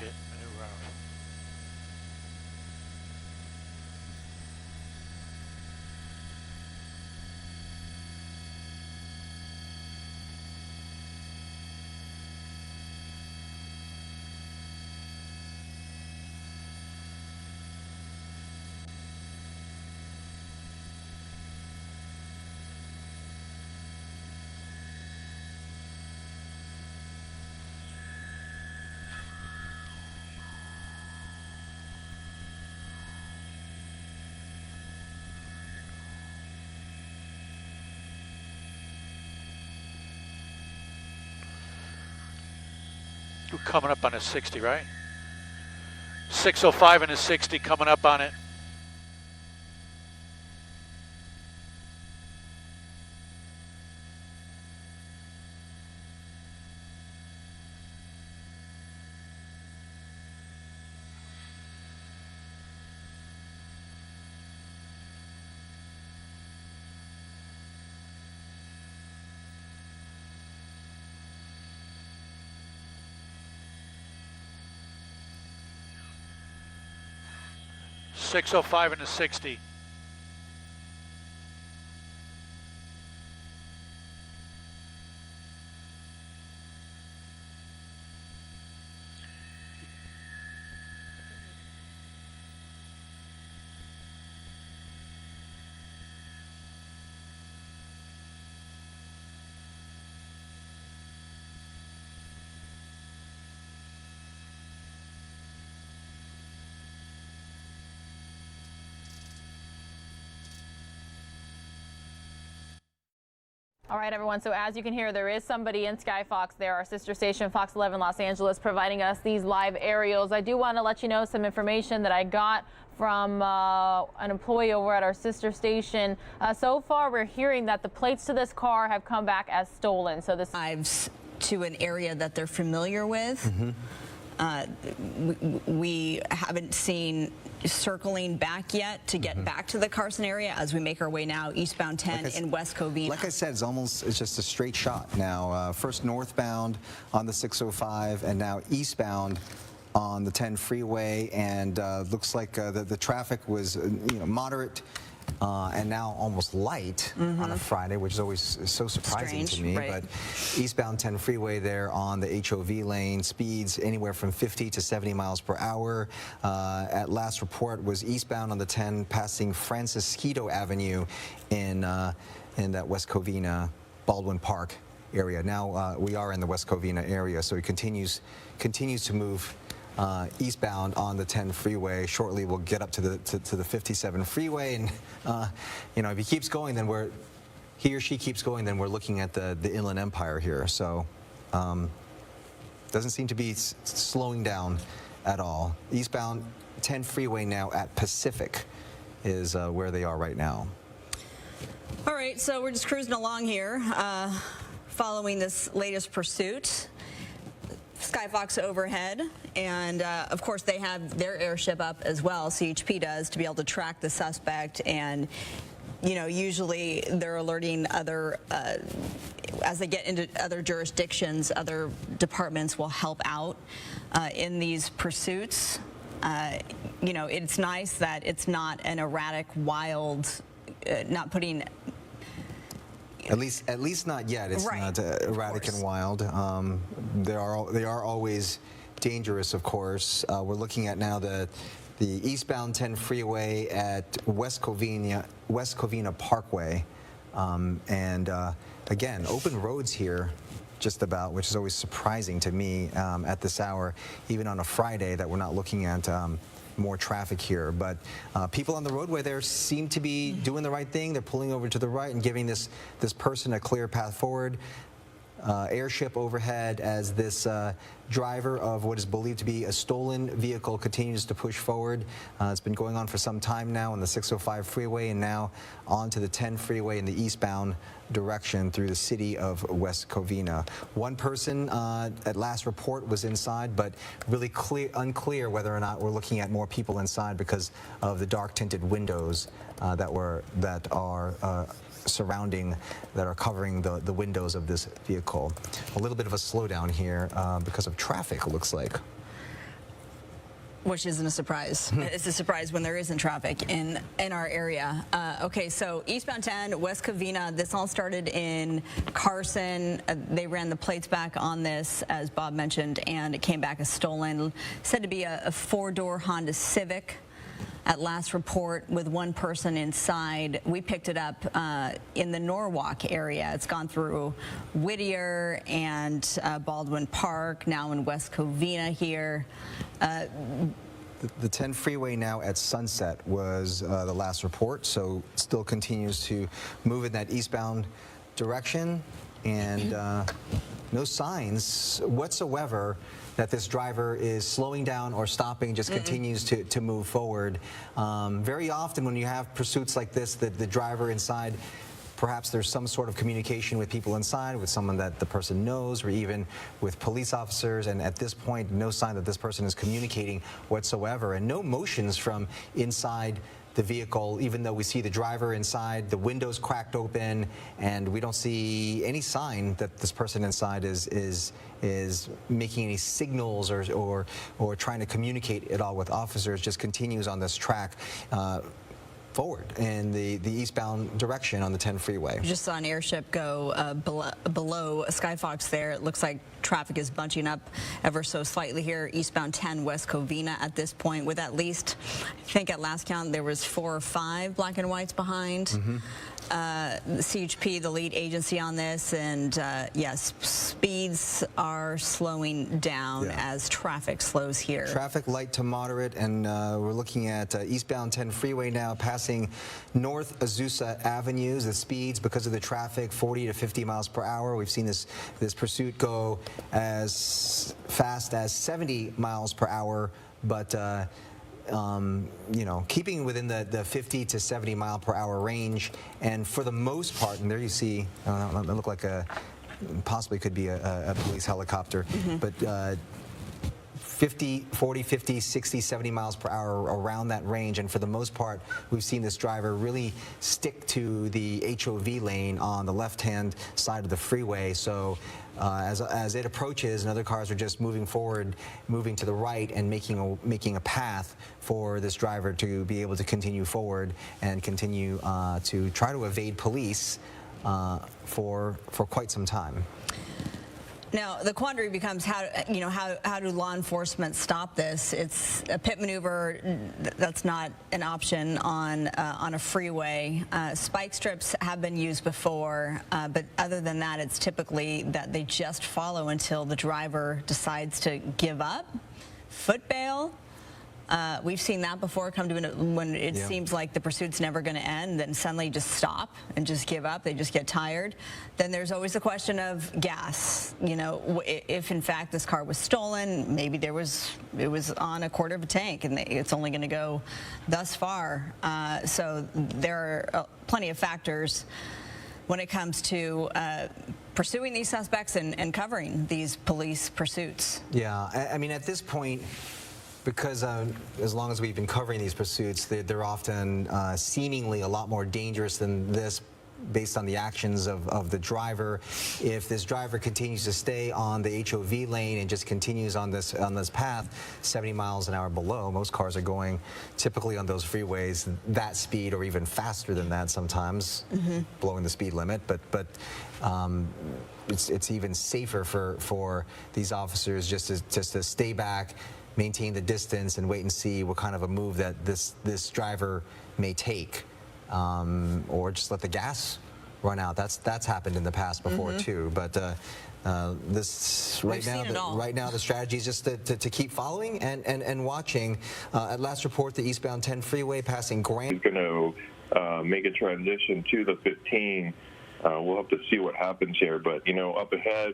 it, a new route. We're coming up on a 60, right? 605 and a 60 coming up on it. .605 and a 60. All right, everyone. So as you can hear, there is somebody in Sky Fox there, our sister station, Fox 11 Los Angeles, providing us these live aerials. I do want to let you know some information that I got from an employee over at our sister station. So far, we're hearing that the plates to this car have come back as stolen. So this drives to an area that they're familiar with. We haven't seen circling back yet to get back to the Carson area as we make our way now eastbound 10 in West Covina. Like I said, it's just a straight shot now. First northbound on the 605 and now eastbound on the 10 freeway, and looks like the traffic was moderate and now almost light on a Friday, which is always so surprising to me. Right. But eastbound 10 freeway there on the HOV lane, speeds anywhere from 50 to 70 miles per hour. At last report was eastbound on the 10 passing Francisquito Avenue in that West Covina, Baldwin Park area. Now we are in the West Covina area, so it continues to move eastbound on the 10 freeway. Shortly we'll get up to the 57 freeway, and if he keeps going, then he or she keeps going, then we're looking at the Inland Empire here. So doesn't seem to be slowing down at all. Eastbound 10 freeway now at Pacific is where they are right now. All right, so we're just cruising along here, following this latest pursuit. Sky Fox overhead, and of course they have their airship up as well, CHP does, to be able to track the suspect. And usually they're alerting other as they get into other jurisdictions, other departments will help out in these pursuits. It's nice that it's not an erratic, wild, not putting. At least not yet. It's not erratic and wild. They are always dangerous, of course. We're looking at now the eastbound 10 freeway at West Covina Parkway, and again, open roads here, just about, which is always surprising to me at this hour, even on a Friday, that we're not looking at more traffic here. But people on the roadway there seem to be doing the right thing. They're pulling over to the right and giving this person a clear path forward. Airship overhead as this driver of what is believed to be a stolen vehicle continues to push forward. It's been going on for some time now on the 605 freeway, and now onto the 10 freeway in the eastbound direction through the city of West Covina. One person at last report was inside, but really unclear whether or not we're looking at more people inside because of the dark tinted windows that are covering the windows of this vehicle. A little bit of a slowdown here because of traffic, it looks like. Which isn't a surprise. It's a surprise when there isn't traffic in our area. Okay, so eastbound 10, West Covina, this all started in Carson. They ran the plates back on this, as Bob mentioned, and it came back as stolen. Said to be a four-door Honda Civic. At last report, with one person inside. We picked it up in the Norwalk area. It's gone through Whittier and Baldwin Park, now in West Covina here. The 10 freeway now at Sunset was the last report, so it still continues to move in that eastbound direction, and no signs whatsoever that this driver is slowing down or stopping, just continues to move forward. Very often when you have pursuits like this, the driver inside, perhaps there's some sort of communication with people inside, with someone that the person knows, or even with police officers, and at this point, no sign that this person is communicating whatsoever, and no motions from inside the vehicle, even though we see the driver inside, the windows cracked open, and we don't see any sign that this person inside is making any signals or trying to communicate at all with officers. Just continues on this track forward in the eastbound direction on the 10 freeway. We just saw an airship go below Skyfox there. It looks like traffic is bunching up ever so slightly here, eastbound 10 West Covina at this point, with at least, I think at last count, there was 4 or 5 black and whites behind. The CHP, the lead agency on this, and yes, speeds are slowing down as traffic slows here. Traffic light to moderate, and we're looking at eastbound 10 freeway now, passing North Azusa Avenues. The speeds, because of the traffic, 40 to 50 miles per hour. We've seen this pursuit go as fast as 70 miles per hour, but you know, keeping within the 50 to 70 mile per hour range, and for the most part, and there you see, it looked like possibly could be a police helicopter, but 40, 50, 60, 70 miles per hour around that range, and for the most part, we've seen this driver really stick to the HOV lane on the left-hand side of the freeway. So as it approaches, and other cars are just moving forward, moving to the right, and making a path for this driver to be able to continue forward and continue to try to evade police for quite some time. Now, the quandary becomes how do law enforcement stop this? It's a pit maneuver. That's not an option on a freeway. Spike strips have been used before, but other than that, it's typically that they just follow until the driver decides to give up, foot bail. We've seen that before come to when it seems like the pursuit's never going to end, then suddenly just stop and just give up. They just get tired. Then there's always the question of gas. You know, if in fact this car was stolen, maybe it was on a quarter of a tank and it's only going to go thus far. So there are plenty of factors when it comes to pursuing these suspects and covering these police pursuits. Yeah, I mean, at this point, because as long as we've been covering these pursuits, they're often seemingly a lot more dangerous than this, based on the actions of the driver. If this driver continues to stay on the HOV lane and just continues on this path, 70 miles an hour below, most cars are going typically on those freeways that speed or even faster than that sometimes, blowing the speed limit. But it's even safer for these officers just to stay back, maintain the distance, and wait and see what kind of a move that this driver may take, or just let the gas run out. That's happened in the past before too. But this right now the strategy is just to keep following and watching. At last report, the eastbound 10 freeway passing Grant. He's going to make a transition to the 15. We'll have to see what happens here, but you know, up ahead.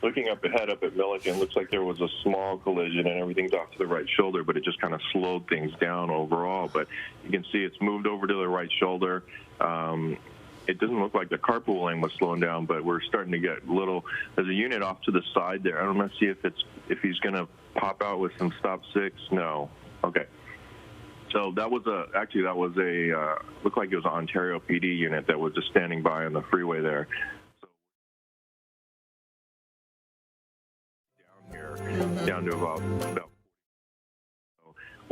Looking up ahead up at Milliken, looks like there was a small collision and everything's off to the right shoulder, but it just kind of slowed things down overall. But you can see it's moved over to the right shoulder. It doesn't look like the carpool lane was slowing down, but we're starting to get there's a unit off to the side there. I don't know, see if he's going to pop out with some stop 6. No. Okay. So that was looked like it was an Ontario PD unit that was just standing by on the freeway there. Down to about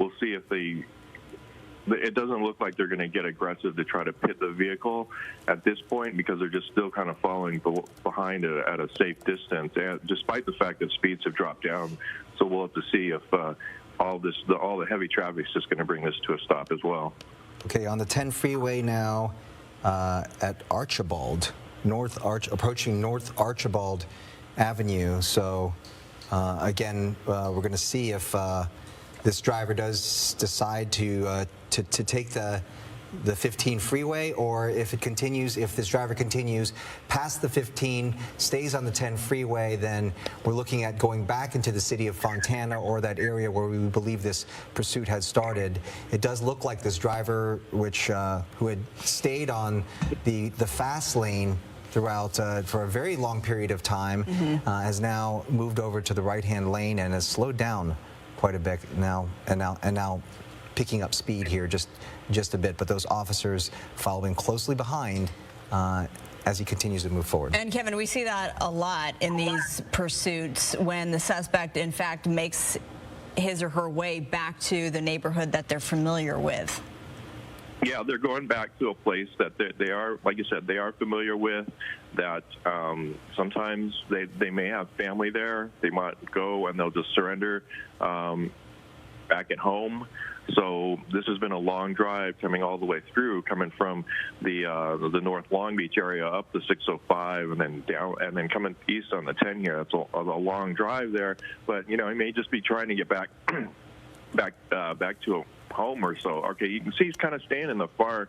we'll see if it doesn't look like they're going to get aggressive to try to pit the vehicle at this point, because they're just still kind of following behind it at a safe distance, and despite the fact that speeds have dropped down. So we'll have to see if all the heavy traffic is just going to bring this to a stop as well. Okay, on the 10 freeway now at Archibald, approaching North Archibald Avenue. So again, we're going to see if this driver does decide to take the 15 freeway, or if this driver continues past the 15, stays on the 10 freeway, then we're looking at going back into the city of Fontana, or that area where we believe this pursuit has started. It does look like this driver, who had stayed on the fast lane throughout for a very long period of time, has now moved over to the right-hand lane and has slowed down quite a bit now, and now picking up speed here just a bit, but those officers following closely behind as he continues to move forward. And Kevin, we see that a lot in these pursuits, when the suspect in fact makes his or her way back to the neighborhood that they're familiar with. Yeah, they're going back to a place that they are, like you said, they are familiar with, that sometimes they may have family there. They might go and they'll just surrender back at home. So this has been a long drive coming all the way through, coming from the North Long Beach area up the 605 and then down, and then coming east on the 10 here. That's a long drive there, but he may just be trying to get back back to a home or so. Okay, you can see he's kind of staying in the far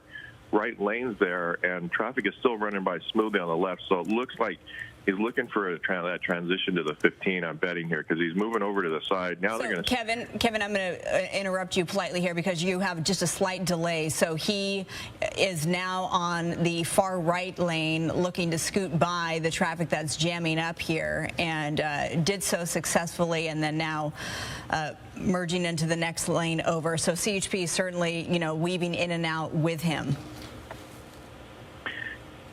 right lanes there, and traffic is still running by smoothly on the left. So it looks like he's looking for that transition to the 15, I'm betting here, because he's moving over to the side. Now they're going to... Kevin, I'm going to interrupt you politely here, because you have just a slight delay. So he is now on the far right lane, looking to scoot by the traffic that's jamming up here, and did so successfully, and then now merging into the next lane over. So CHP is certainly, weaving in and out with him.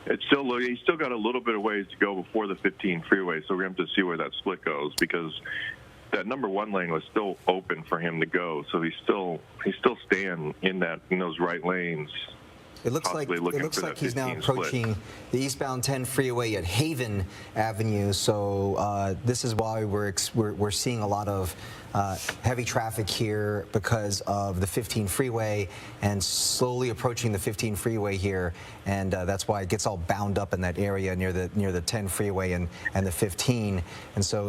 He's still got a little bit of ways to go before the 15 freeway, so we're going to have to see where that split goes, because that number 1 lane was still open for him to go. So he's still staying in those right lanes. It looks like he's now approaching the eastbound 10 freeway at Haven Avenue. So this is why we're seeing a lot of heavy traffic here, because of the 15 freeway, and slowly approaching the 15 freeway here, and that's why it gets all bound up in that area near the 10 freeway and the 15. And so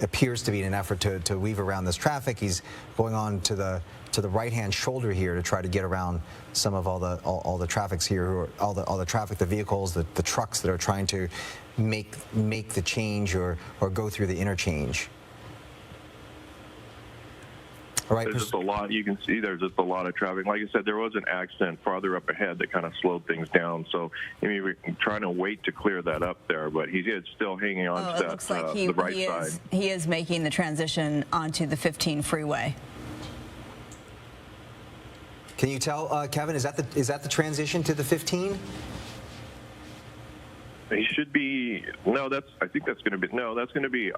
appears to be in an effort to weave around this traffic, he's going on to the right-hand shoulder here to try to get around some of all the traffics here, all the traffic, the vehicles, the trucks that are trying to make the change or go through the interchange. All right. There's just a lot. You can see there's just a lot of traffic. Like I said, there was an accident farther up ahead that kind of slowed things down. So we're trying to wait to clear that up there, but he's still hanging on to that. It looks like the right side. He is making the transition onto the 15 freeway. Can you tell, Kevin, is that the transition to the 15? He should be. No, I think that's going to be. No, that's going to be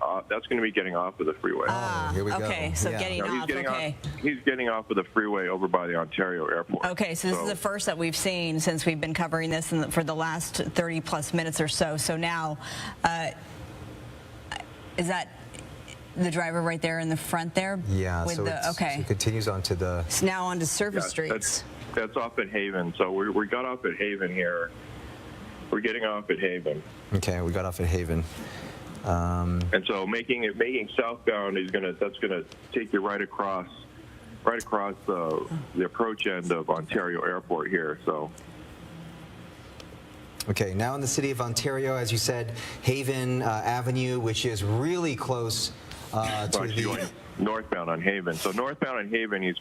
getting off of the freeway. Here we go. Okay, so getting off. He's getting off of the freeway over by the Ontario airport. Okay, so this is the first that we've seen since we've been covering this for the last 30+ minutes or so. So now, is that the driver right there in the front there? Yeah. So it continues onto the. It's now onto surface streets. That's off at Haven. So we got off at Haven here. We're getting off at Haven. Okay, we got off at Haven. And so making southbound that's gonna take you right across the approach end of Ontario Airport here. So. Okay, now in the city of Ontario, as you said, Haven Avenue, which is really close to the. Northbound on Haven. So northbound on Haven, he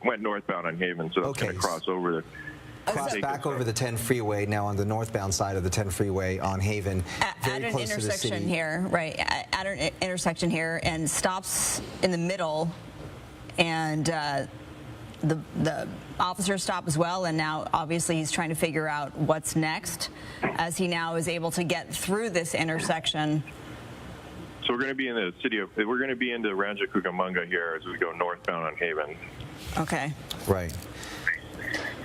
went northbound on Haven, so that's gonna cross over the. Cross back over the 10 freeway now on the northbound side of the 10 freeway on Haven. At an intersection here, right? At an intersection here, and stops in the middle, and the officers stop as well. And now, obviously, he's trying to figure out what's next, as he now is able to get through this intersection. So we're going to be in the city of, we're going to be into Rancho Cucamonga here as we go northbound on Haven. Okay. Right.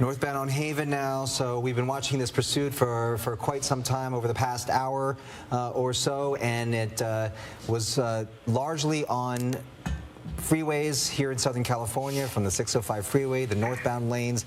Northbound on Haven now, so we've been watching this pursuit for quite some time over the past hour or so, and it was largely on freeways here in Southern California, from the 605 freeway, the northbound lanes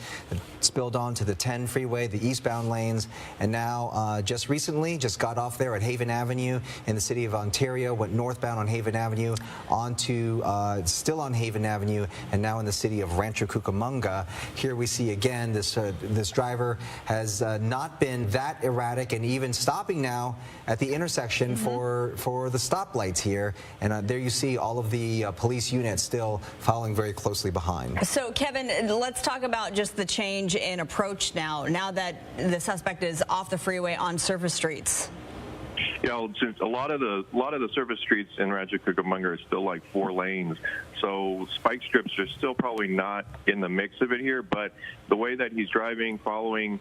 spilled onto the 10 freeway, the eastbound lanes, and now just recently just got off there at Haven Avenue in the city of Ontario, went northbound on Haven Avenue onto still on Haven Avenue, and now in the city of Rancho Cucamonga. Here we see again this this driver has not been that erratic, and even stopping now at the intersection for the stoplights here, and there you see all of the police units still following very closely behind. So, Kevin, let's talk about just the change in approach now that the suspect is off the freeway on surface streets. You know, since a lot of the surface streets in Rancho Cucamonga are still like 4 lanes, so spike strips are still probably not in the mix of it here. But the way that he's driving, following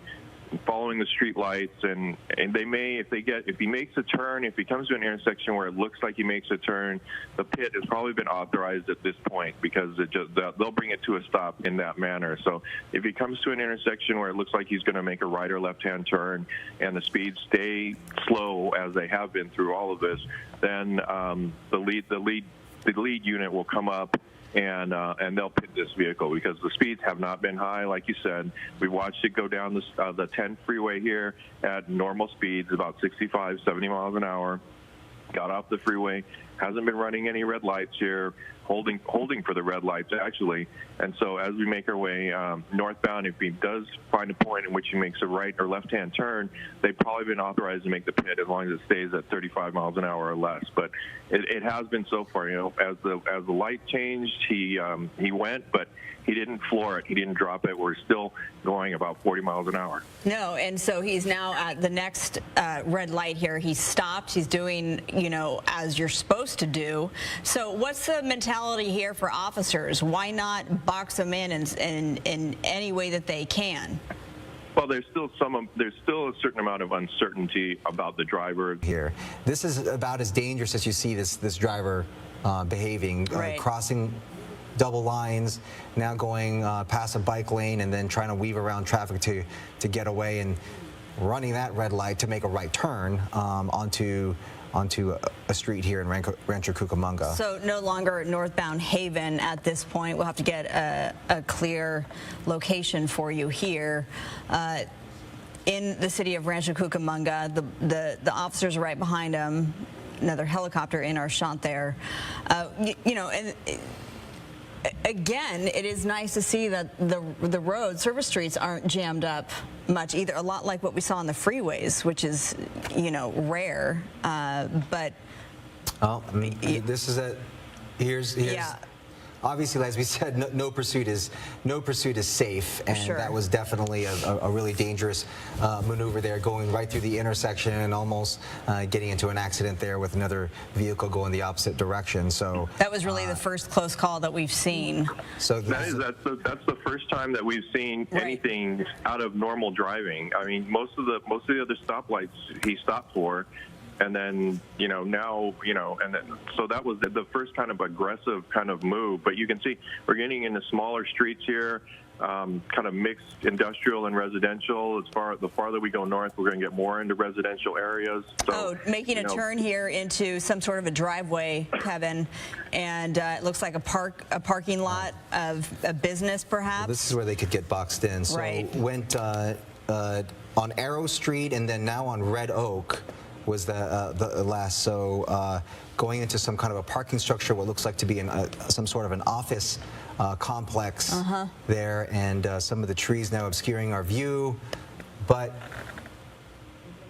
the street lights, and they may, if he makes a turn, if he comes to an intersection where it looks like he makes a turn, the pit has probably been authorized at this point, because they'll bring it to a stop in that manner. So if he comes to an intersection where it looks like he's going to make a right or left-hand turn and the speeds stay slow as they have been through all of this, then the lead unit will come up and they'll pit this vehicle, because the speeds have not been high. Like you said, we watched it go down the 10 freeway here at normal speeds, about 65, 70 miles an hour. Got off the freeway, hasn't been running any red lights here, holding for the red lights actually. And so as we make our way northbound, if he does find a point in which he makes a right or left-hand turn, they've probably been authorized to make the pit as long as it stays at 35 miles an hour or less. But it has been so far. You know, as the light changed, he went, but he didn't floor it. He didn't drop it. We're still going about 40 miles an hour. No, and so he's now at the next red light here. He's stopped. He's doing, you know, as you're supposed to do. So what's the mentality here for officers? Why not box them in any way that they can? Well, there's still a certain amount of uncertainty about the driver Here, this is about as dangerous as you see this driver behaving, right. Crossing double lines, now going past a bike lane and then trying to weave around traffic to get away, and running that red light to make a right turn onto a street here in Rancho Cucamonga. So no longer northbound Haven at this point. We'll have to get a clear location for you here. In the city of Rancho Cucamonga, the officers are right behind him. Another helicopter in our shot there. You know, and again, it is nice to see that the road surface streets aren't jammed up much either. A lot like what we saw on the freeways, which is, you know, rare. But this is here's yeah. Obviously, as we said, no pursuit is safe, and Sure. that was definitely a really dangerous maneuver there, going right through the intersection and almost getting into an accident there with another vehicle going the opposite direction. So that was really the first close call that we've seen. So that's the first time that we've seen anything out of normal driving. I mean, most of the other stoplights he stopped for. And then, you know, now, you know, and then, so that was the first kind of aggressive kind of move. But you can see we're getting into smaller streets here, kind of mixed industrial and residential. The farther we go north, we're going to get more into residential areas. So, making a turn here into some sort of a driveway, Kevin, and it looks like a parking lot of a business, perhaps. Well, this is where they could get boxed in. So went on Arrow Street, and then now on Red Oak was the last. So going into some kind of a parking structure, what looks like to be some sort of an office complex there, and some of the trees now obscuring our view. But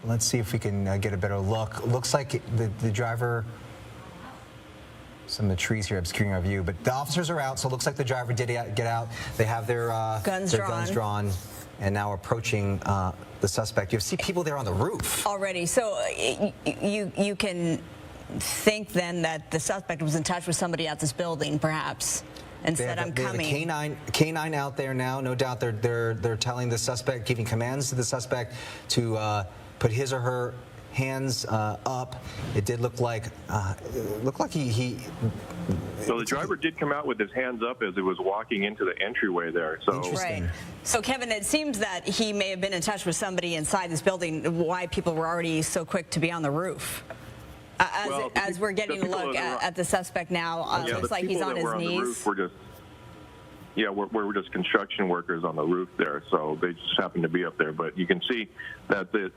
let's see if we can get a better look. Looks like the driver, some of the trees here obscuring our view, but the officers are out, so it looks like the driver did get out. They have their guns drawn. And now approaching the suspect. You see people there on the roof already. So you can think then that the suspect was in touch with somebody at this building, perhaps, and said, "I'm coming." K-9 out there now. No doubt they're telling the suspect, giving commands to the suspect to put his or her hands up. It did look like he So the driver did come out with his hands up as he was walking into the entryway there. So Interesting. Right. So, Kevin, it seems that he may have been in touch with somebody inside this building, why people were already so quick to be on the roof. As we're getting a look at the suspect now, looks like he's on his knees. We're just construction workers on the roof there, so they just happen to be up there. But you can see that this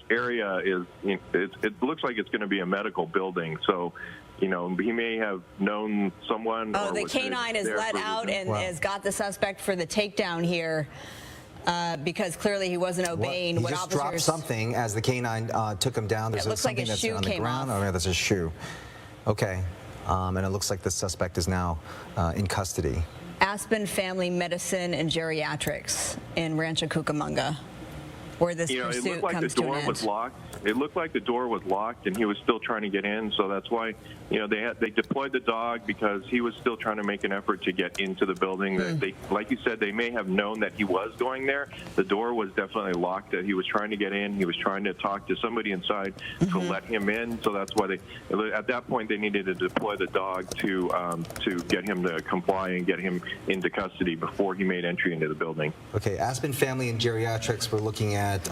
area is, it looks like it's going to be a medical building. So, he may have known someone. Oh, the K-9 is let out and has got the suspect for the takedown here. Because clearly he wasn't obeying what officers... He just dropped something as the K-9 took him down. There's looks like something his that's shoe on the came ground. off. Oh, yeah, that's a shoe. Okay. And it looks like the suspect is now in custody. Aspen Family Medicine and Geriatrics in Rancho Cucamonga, where this pursuit it looked like comes the to an door end. was locked. It looked like the door was locked, and he was still trying to get in. So that's why, they deployed the dog because he was still trying to make an effort to get into the building. They, like you said, they may have known that he was going there. The door was definitely locked. That he was trying to get in. He was trying to talk to somebody inside to let him in. So that's why at that point, they needed to deploy the dog to get him to comply and get him into custody before he made entry into the building. Okay, Aspen Family and Geriatrics, we're looking at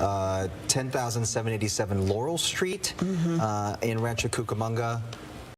10,787 Laurel Street in Rancho Cucamonga.